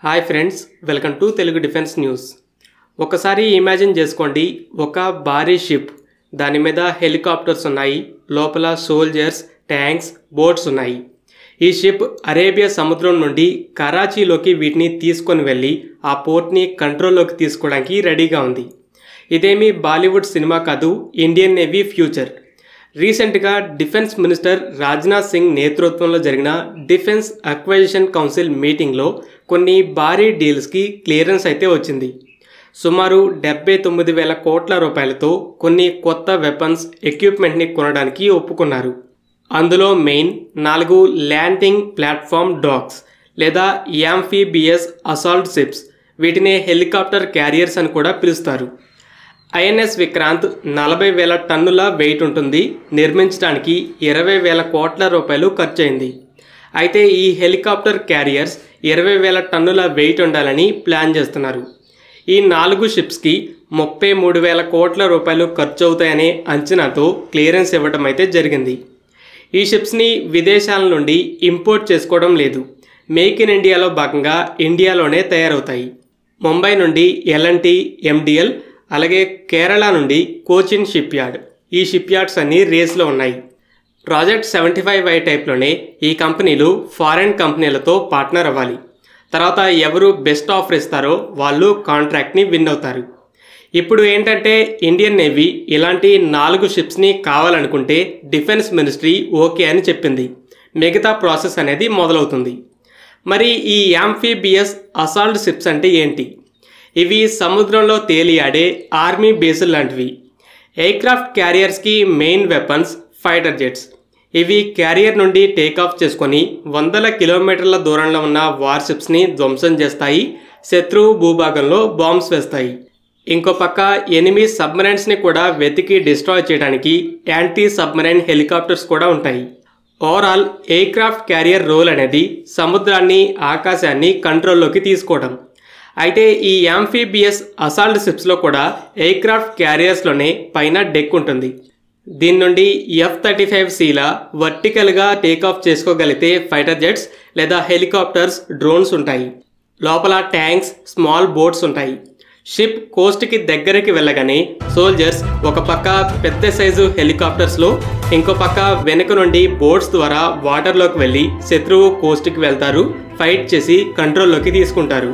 Hi friends, welcome to Telugu defence news. ఒకసారి imagine చేసుకోండి, ఒక భారీ షిప్, దాని మీద హెలికాప్టర్స్ ఉన్నాయి, లోపల సోల్జర్స్, ట్యాంక్స్, బోట్స్ ఉన్నాయి. ఈ షిప్ అరేబియా సముద్రం నుండి కరాచీలోకి వీటిని తీసుకొని వెళ్ళి ఆ పోర్ట్ని కంట్రోల్లోకి తీసుకోవడానికి రెడీగా ఉంది. ఇదేమీ బాలీవుడ్ సినిమా కాదు, ఇండియన్ నేవీ ఫ్యూచర్. రీసెంట్గా డిఫెన్స్ మినిస్టర్ రాజ్నాథ్ సింగ్ నేతృత్వంలో జరిగిన డిఫెన్స్ అక్వైజిషన్ కౌన్సిల్ మీటింగ్లో కొన్ని భారీ డీల్స్కి క్లియరెన్స్ అయితే వచ్చింది. సుమారు 79,000 కోట్ల రూపాయలతో కొన్ని కొత్త వెపన్స్ ఎక్విప్మెంట్ని కొనడానికి ఒప్పుకున్నారు. అందులో మెయిన్ 4 ల్యాండింగ్ ప్లాట్ఫామ్ డాగ్స్ లేదా యాంఫీబియస్ అసాల్ట్ షిప్స్, వీటిని హెలికాప్టర్ క్యారియర్స్ అని కూడా పిలుస్తారు. ఐఎన్ఎస్ విక్రాంత్ 40,000 టన్నుల వెయిట్ ఉంటుంది. నిర్మించడానికి 20,000 కోట్ల రూపాయలు ఖర్చయింది. అయితే ఈ హెలికాప్టర్ క్యారియర్స్ 20,000 టన్నుల వెయిట్ ఉండాలని ప్లాన్ చేస్తున్నారు. ఈ 4 షిప్స్కి 33,000 కోట్ల రూపాయలు ఖర్చు అవుతాయనే అంచనాతో క్లియరెన్స్ ఇవ్వడం అయితే జరిగింది. ఈ షిప్స్ని విదేశాల నుండి ఇంపోర్ట్ చేసుకోవడం లేదు. మేక్ ఇన్ ఇండియాలో భాగంగా ఇండియాలోనే తయారవుతాయి. ముంబై నుండి ఎల్ఎన్టీ, ఎండిఎల్, అలాగే కేరళ నుండి కోచిన్ షిప్ యార్డ్, ఈ షిప్ యార్డ్స్ అన్నీ రేస్లో ఉన్నాయి. ప్రాజెక్ట్ 75I టైప్లోనే ఈ కంపెనీలు ఫారెన్ కంపెనీలతో పార్ట్నర్ అవ్వాలి. తర్వాత ఎవరు బెస్ట్ ఆఫర్ ఇస్తారో వాళ్ళు కాంట్రాక్ట్ని విన్ అవుతారు. ఇప్పుడు ఏంటంటే ఇండియన్ నేవీ ఇలాంటి 4 షిప్స్ని కావాలనుకుంటే డిఫెన్స్ మినిస్ట్రీ ఓకే అని చెప్పింది. మిగతా ప్రాసెస్ అనేది మొదలవుతుంది. మరి ఈ యాంఫీబియస్ అసాల్ట్ షిప్స్ అంటే ఏంటి? ఇవి సముద్రంలో తేలియాడే ఆర్మీ బేసులు లాంటివి. ఎయిర్క్రాఫ్ట్ క్యారియర్స్కి మెయిన్ వెపన్స్ ఫైటర్ జెట్స్. ఇవి క్యారియర్ నుండి టేకాఫ్ చేసుకొని 100 కిలోమీటర్ల దూరంలో ఉన్న వార్షిప్స్ని ధ్వంసం చేస్తాయి. శత్రువు భూభాగంలో బాంబ్స్ వేస్తాయి. ఇంకో పక్క ఎనిమీ సబ్మరైన్స్ని కూడా వెతికి డిస్ట్రాయ్ చేయడానికి యాంటీ సబ్మరైన్ హెలికాప్టర్స్ కూడా ఉంటాయి. ఓవరాల్ ఎయిర్క్రాఫ్ట్ క్యారియర్ రోల్ అనేది సముద్రాన్ని, ఆకాశాన్ని కంట్రోల్లోకి తీసుకోవడం. అయితే ఈ యాంఫీబియస్ అసాల్ట్ షిప్స్లో కూడా ఎయిర్క్రాఫ్ట్ క్యారియర్స్లోనే పైన డెక్ ఉంటుంది. దీని నుండి F-35Cల వర్టికల్గా టేకాఫ్ చేసుకోగలిగితే ఫైటర్ జెట్స్ లేదా హెలికాప్టర్స్, డ్రోన్స్ ఉంటాయి. లోపల ట్యాంక్స్, స్మాల్ బోట్స్ ఉంటాయి. షిప్ కోస్ట్కి దగ్గరికి వెళ్ళగానే సోల్జర్స్ ఒక పక్క పెద్ద సైజు హెలికాప్టర్స్లో, ఇంకో పక్క వెనుక నుండి బోట్స్ ద్వారా వాటర్లోకి వెళ్ళి శత్రువు కోస్ట్కి వెళ్తారు. ఫైట్ చేసి కంట్రోల్లోకి తీసుకుంటారు.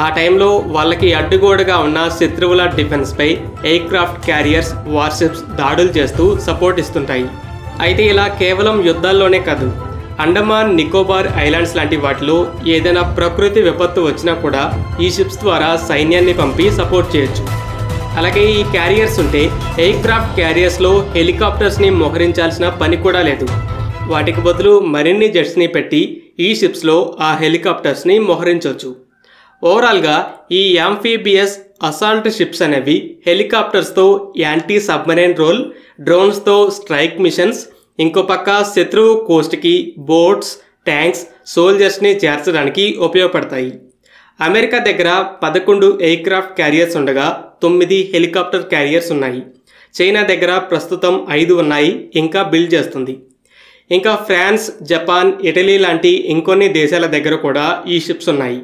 ఆ టైంలో వాళ్ళకి అడ్డుగోడగా ఉన్న శత్రువుల డిఫెన్స్పై ఎయిర్క్రాఫ్ట్ క్యారియర్స్, వార్షిప్స్ దాడులు చేస్తూ సపోర్ట్ ఇస్తుంటాయి. అయితే ఇలా కేవలం యుద్ధాల్లోనే కాదు, అండమాన్ నికోబార్ ఐలాండ్స్ లాంటి వాటిలో ఏదైనా ప్రకృతి విపత్తు వచ్చినా కూడా ఈ షిప్స్ ద్వారా సైన్యాన్ని పంపి సపోర్ట్ చేయొచ్చు. అలాగే ఈ క్యారియర్స్ ఉంటే ఎయిర్క్రాఫ్ట్ క్యారియర్స్లో హెలికాప్టర్స్ని మోహరించాల్సిన పని కూడా లేదు. వాటికి బదులు మరిన్ని జెట్స్ని పెట్టి ఈ షిప్స్లో ఆ హెలికాప్టర్స్ని మోహరించవచ్చు. ఓవరాల్గా ఈ యాంఫీబియస్ అసాల్ట్ షిప్స్ అనేవి హెలికాప్టర్స్తో యాంటీ సబ్మరైన్ రోల్, డ్రోన్స్తో స్ట్రైక్ మిషన్స్, ఇంకో పక్క శత్రువు కోస్ట్కి బోట్స్, ట్యాంక్స్, సోల్జర్స్ని చేర్చడానికి ఉపయోగపడతాయి. అమెరికా దగ్గర 11 ఎయిర్క్రాఫ్ట్ క్యారియర్స్ ఉండగా 9 హెలికాప్టర్ క్యారియర్స్ ఉన్నాయి. చైనా దగ్గర ప్రస్తుతం 5 ఉన్నాయి, ఇంకా బిల్డ్ చేస్తుంది. ఇంకా ఫ్రాన్స్, జపాన్, ఇటలీ లాంటి ఇంకొన్ని దేశాల దగ్గర కూడా ఈ షిప్స్ ఉన్నాయి.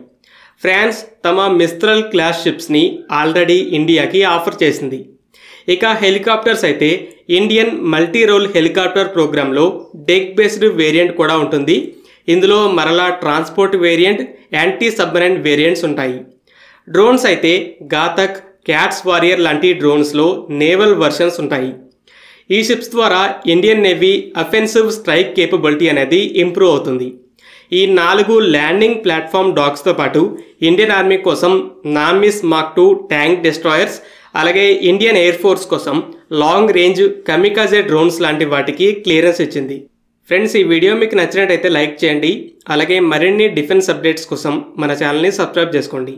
ఫ్రాన్స్ తమ మిస్త్రల్ క్లాస్ షిప్స్ని ఆల్రెడీ ఇండియాకి ఆఫర్ చేసింది. ఇక హెలికాప్టర్స్ అయితే ఇండియన్ మల్టీ రోల్ హెలికాప్టర్ ప్రోగ్రాంలో డెక్ బేస్డ్ వేరియంట్ కూడా ఉంటుంది. ఇందులో మరలా transport variant, anti submarine variants ఉంటాయి. డ్రోన్స్ అయితే ఘాతక్, క్యాట్స్ వారియర్ లాంటి డ్రోన్స్లో నేవల్ వర్షన్స్ ఉంటాయి. ఈ షిప్స్ ద్వారా Indian navy offensive strike capability అనేది ఇంప్రూవ్ అవుతుంది. ఈ 4 ల్యాండింగ్ ప్లాట్ఫామ్ డాగ్స్తో పాటు ఇండియన్ ఆర్మీ కోసం నామిస్ మార్క్ 2 ట్యాంక్ డిస్ట్రాయర్స్, అలాగే ఇండియన్ ఎయిర్ ఫోర్స్ కోసం లాంగ్ రేంజ్ కమికాజే డ్రోన్స్ లాంటి వాటికి క్లియరెన్స్ ఇచ్చింది. ఫ్రెండ్స్, ఈ వీడియో మీకు నచ్చినట్టయితే లైక్ చేయండి. అలాగే మరిన్ని డిఫెన్స్ అప్డేట్స్ కోసం మన ఛానల్ని సబ్స్క్రైబ్ చేసుకోండి.